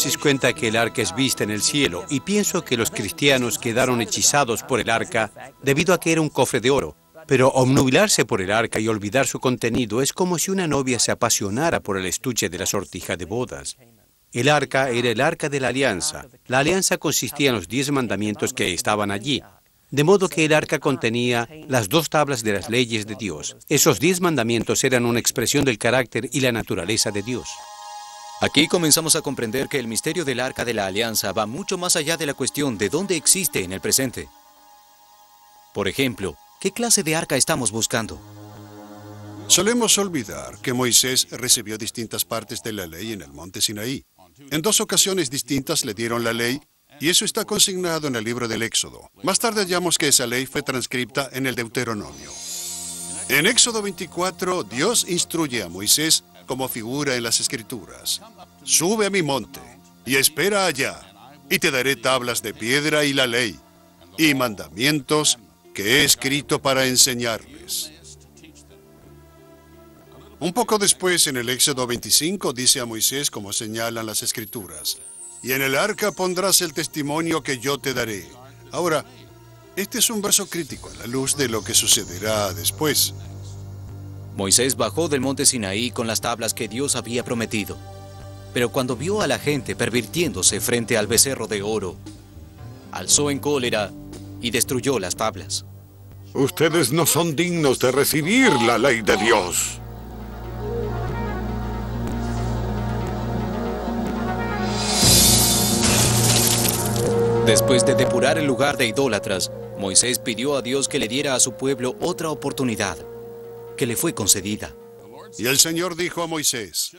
Apocalipsis cuenta que el arca es vista en el cielo, y pienso que los cristianos quedaron hechizados por el arca debido a que era un cofre de oro. Pero obnubilarse por el arca y olvidar su contenido es como si una novia se apasionara por el estuche de la sortija de bodas. El arca era el arca de la alianza. La alianza consistía en los 10 mandamientos que estaban allí. De modo que el arca contenía las 2 tablas de las leyes de Dios. Esos 10 mandamientos eran una expresión del carácter y la naturaleza de Dios. Aquí comenzamos a comprender que el misterio del Arca de la Alianza va mucho más allá de la cuestión de dónde existe en el presente. Por ejemplo, ¿qué clase de arca estamos buscando? Solemos olvidar que Moisés recibió distintas partes de la ley en el monte Sinaí. En 2 ocasiones distintas le dieron la ley, y eso está consignado en el libro del Éxodo. Más tarde hallamos que esa ley fue transcripta en el Deuteronomio. En Éxodo 24, Dios instruye a Moisés como figura en las Escrituras. Sube a mi monte y espera allá, y te daré tablas de piedra y la ley, y mandamientos que he escrito para enseñarles. Un poco después, en el Éxodo 25, dice a Moisés, como señalan las Escrituras, y en el arca pondrás el testimonio que yo te daré. Ahora, este es un verso crítico a la luz de lo que sucederá después. Moisés bajó del monte Sinaí con las tablas que Dios había prometido. Pero cuando vio a la gente pervirtiéndose frente al becerro de oro, alzó en cólera y destruyó las tablas. Ustedes no son dignos de recibir la ley de Dios. Después de depurar el lugar de idólatras, Moisés pidió a Dios que le diera a su pueblo otra oportunidad, que le fue concedida. Y el Señor dijo a Moisés,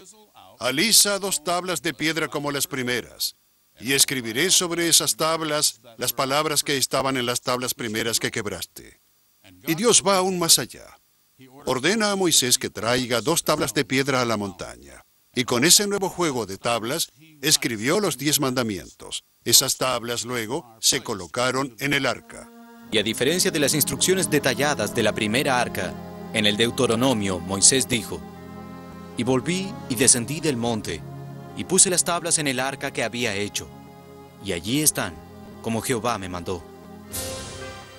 alisa 2 tablas de piedra como las primeras, y escribiré sobre esas tablas las palabras que estaban en las tablas primeras que quebraste. Y Dios va aún más allá. Ordena a Moisés que traiga 2 tablas de piedra a la montaña. Y con ese nuevo juego de tablas, escribió los 10 mandamientos. Esas tablas luego se colocaron en el arca. Y a diferencia de las instrucciones detalladas de la primera arca, en el Deuteronomio, Moisés dijo, y volví y descendí del monte, y puse las tablas en el arca que había hecho, y allí están, como Jehová me mandó.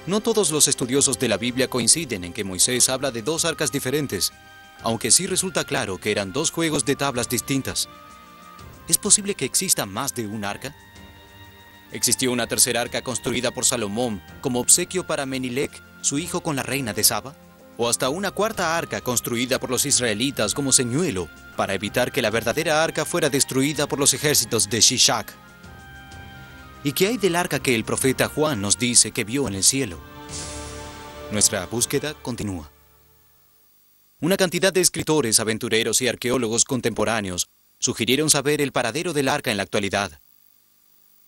No todos los estudiosos de la Biblia coinciden en que Moisés habla de 2 arcas diferentes, aunque sí resulta claro que eran 2 juegos de tablas distintas. ¿Es posible que exista más de un arca? ¿Existió una tercera arca construida por Salomón como obsequio para Menilec, su hijo con la reina de Saba? ¿O hasta una 4ª arca construida por los israelitas como señuelo para evitar que la verdadera arca fuera destruida por los ejércitos de Shishak? ¿Y qué hay del arca que el profeta Juan nos dice que vio en el cielo? Nuestra búsqueda continúa. Una cantidad de escritores, aventureros y arqueólogos contemporáneos sugirieron saber el paradero del arca en la actualidad.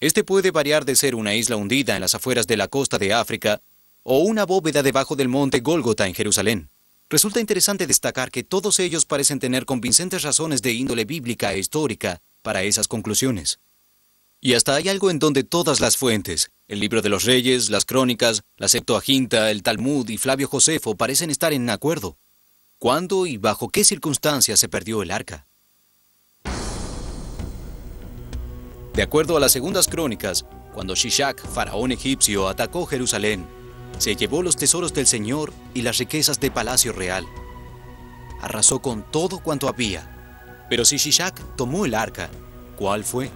Este puede variar de ser una isla hundida en las afueras de la costa de África o una bóveda debajo del monte Gólgota en Jerusalén. Resulta interesante destacar que todos ellos parecen tener convincentes razones de índole bíblica e histórica para esas conclusiones. Y hasta hay algo en donde todas las fuentes, el Libro de los Reyes, las Crónicas, la Septuaginta, el Talmud y Flavio Josefo parecen estar en acuerdo. ¿Cuándo y bajo qué circunstancias se perdió el arca? De acuerdo a las segundas crónicas, cuando Shishak, faraón egipcio, atacó Jerusalén, se llevó los tesoros del Señor y las riquezas de palacio real. Arrasó con todo cuanto había. Pero si Shishak tomó el arca, ¿cuál fue?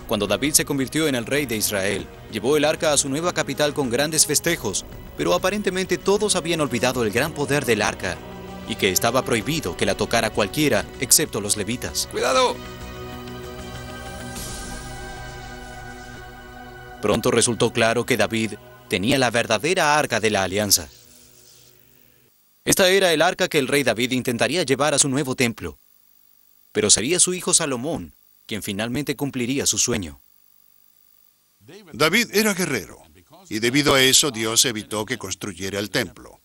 Cuando David se convirtió en el rey de Israel, llevó el arca a su nueva capital con grandes festejos, pero aparentemente todos habían olvidado el gran poder del arca y que estaba prohibido que la tocara cualquiera, excepto los levitas. ¡Cuidado! Pronto resultó claro que David tenía la verdadera arca de la alianza. Esta era el arca que el rey David intentaría llevar a su nuevo templo. Pero sería su hijo Salomón quien finalmente cumpliría su sueño. David era guerrero, y debido a eso Dios evitó que construyera el templo.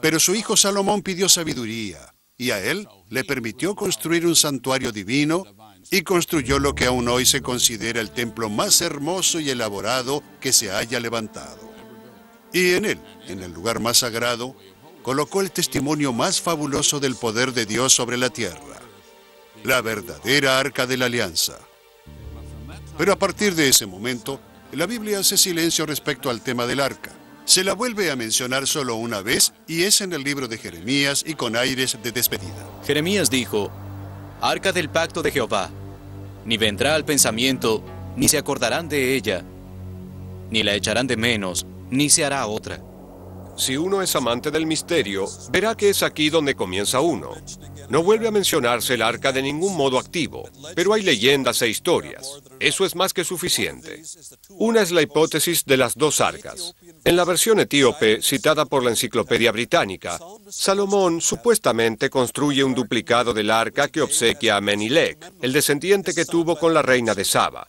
Pero su hijo Salomón pidió sabiduría, y a él le permitió construir un santuario divino, y construyó lo que aún hoy se considera el templo más hermoso y elaborado que se haya levantado. Y en él, en el lugar más sagrado, colocó el testimonio más fabuloso del poder de Dios sobre la tierra, la verdadera arca de la alianza. Pero a partir de ese momento, la Biblia hace silencio respecto al tema del arca. Se la vuelve a mencionar solo una vez y es en el libro de Jeremías y con aires de despedida. Jeremías dijo, Arca del pacto de Jehová, ni vendrá al pensamiento, ni se acordarán de ella, ni la echarán de menos, ni se hará otra. Si uno es amante del misterio, verá que es aquí donde comienza uno. No vuelve a mencionarse el arca de ningún modo activo, pero hay leyendas e historias. Eso es más que suficiente. Una es la hipótesis de las dos arcas. En la versión etíope, citada por la Enciclopedia Británica, Salomón supuestamente construye un duplicado del arca que obsequia a Menilek, el descendiente que tuvo con la reina de Saba.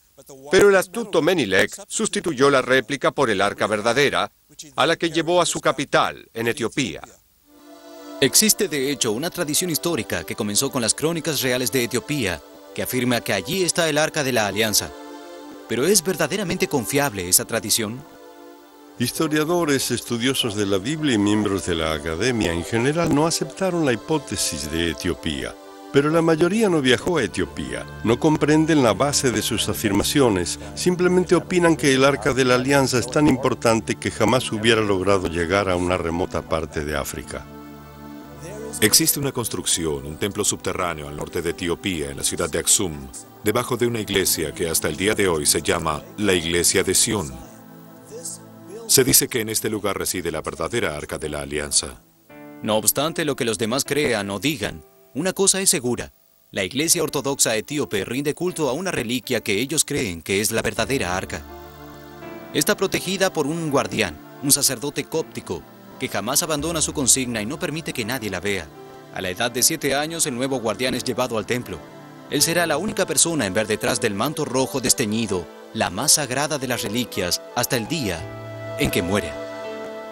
Pero el astuto Menilek sustituyó la réplica por el arca verdadera, a la que llevó a su capital, en Etiopía. Existe de hecho una tradición histórica que comenzó con las crónicas reales de Etiopía, que afirma que allí está el Arca de la Alianza. ¿Pero es verdaderamente confiable esa tradición? Historiadores, estudiosos de la Biblia y miembros de la academia en general no aceptaron la hipótesis de Etiopía. Pero la mayoría no viajó a Etiopía, no comprenden la base de sus afirmaciones, simplemente opinan que el Arca de la Alianza es tan importante que jamás hubiera logrado llegar a una remota parte de África. Existe una construcción, un templo subterráneo al norte de Etiopía, en la ciudad de Aksum, debajo de una iglesia que hasta el día de hoy se llama la Iglesia de Sión. Se dice que en este lugar reside la verdadera Arca de la Alianza. No obstante lo que los demás crean o digan, una cosa es segura, la Iglesia Ortodoxa Etíope rinde culto a una reliquia que ellos creen que es la verdadera arca. Está protegida por un guardián, un sacerdote cóptico, que jamás abandona su consigna y no permite que nadie la vea. A la edad de 7 años, el nuevo guardián es llevado al templo. Él será la única persona en ver detrás del manto rojo desteñido, la más sagrada de las reliquias, hasta el día en que muere.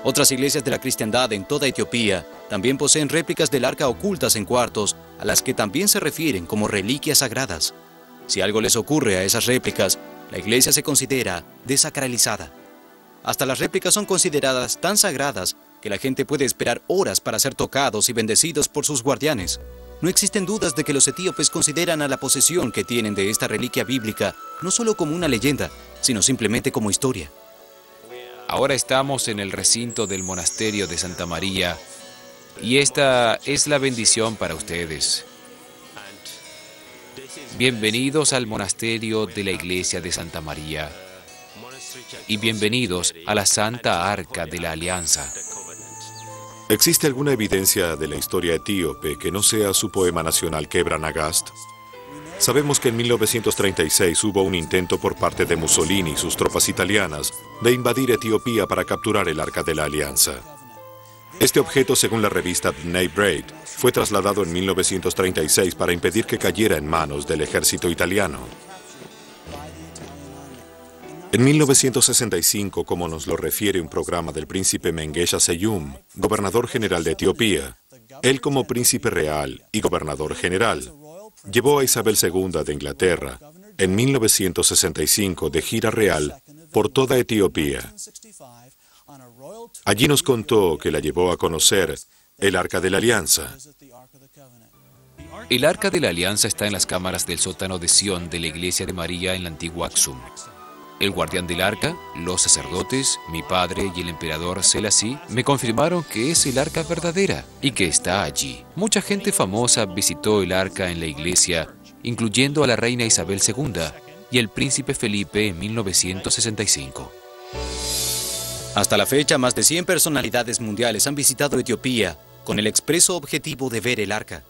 Otras iglesias de la cristiandad en toda Etiopía también poseen réplicas del arca ocultas en cuartos, a las que también se refieren como reliquias sagradas. Si algo les ocurre a esas réplicas, la iglesia se considera desacralizada. Hasta las réplicas son consideradas tan sagradas que la gente puede esperar horas para ser tocados y bendecidos por sus guardianes. No existen dudas de que los etíopes consideran a la posesión que tienen de esta reliquia bíblica no solo como una leyenda, sino simplemente como historia. Ahora estamos en el recinto del monasterio de Santa María y esta es la bendición para ustedes. Bienvenidos al monasterio de la Iglesia de Santa María y bienvenidos a la Santa Arca de la Alianza. ¿Existe alguna evidencia de la historia etíope que no sea su poema nacional Quebra Nagast? Sabemos que en 1936 hubo un intento por parte de Mussolini y sus tropas italianas de invadir Etiopía para capturar el Arca de la Alianza. Este objeto, según la revista Bnei Brait, fue trasladado en 1936 para impedir que cayera en manos del ejército italiano. En 1965, como nos lo refiere un programa del príncipe Mengesha Seyum, gobernador general de Etiopía, él como príncipe real y gobernador general, llevó a Isabel II de Inglaterra, en 1965, de gira real por toda Etiopía. Allí nos contó que la llevó a conocer el Arca de la Alianza. El Arca de la Alianza está en las cámaras del sótano de Sión de la Iglesia de María en la antigua Aksum. El guardián del arca, los sacerdotes, mi padre y el emperador Selassie me confirmaron que es el arca verdadera y que está allí. Mucha gente famosa visitó el arca en la iglesia, incluyendo a la reina Isabel II y el príncipe Felipe en 1965. Hasta la fecha, más de 100 personalidades mundiales han visitado Etiopía con el expreso objetivo de ver el arca.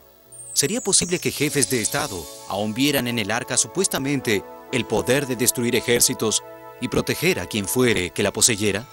¿Sería posible que jefes de Estado aún vieran en el arca supuestamente el poder de destruir ejércitos y proteger a quien fuere que la poseyera?